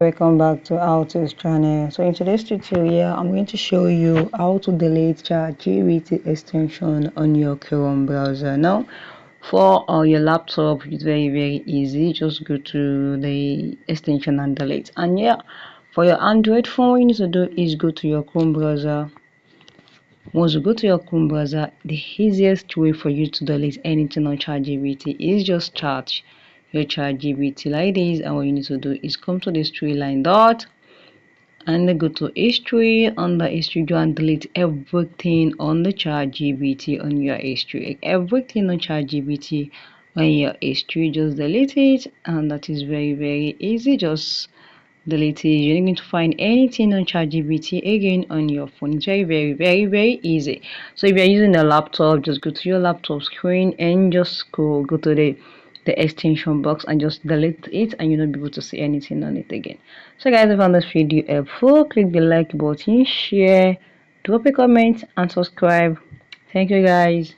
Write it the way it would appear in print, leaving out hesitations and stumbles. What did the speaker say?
Welcome back to our channel. So in today's tutorial, I'm going to show you how to delete ChatGPT extension on your Chrome browser. Now, for your laptop, it's very easy. Just go to the extension and delete. And yeah, for your Android phone, you need to do is go to your Chrome browser. Once you go to your Chrome browser, the easiest way for you to delete anything on ChatGPT is just search your ChatGPT like this, and what you need to do is come to this three line dot and then go to history. Under history, go and delete everything on the ChatGPT on your history. Everything on ChatGPT on your history, just delete it, and that is very easy. Just delete it. You're not going to find anything on ChatGPT again on your phone. It's very easy. So if you're using a laptop, just go to your laptop screen and just go to the extension box and just delete it, and you'll not be able to see anything on it again. So guys, if you found this video helpful, click the like button, share, drop a comment and subscribe. Thank you guys.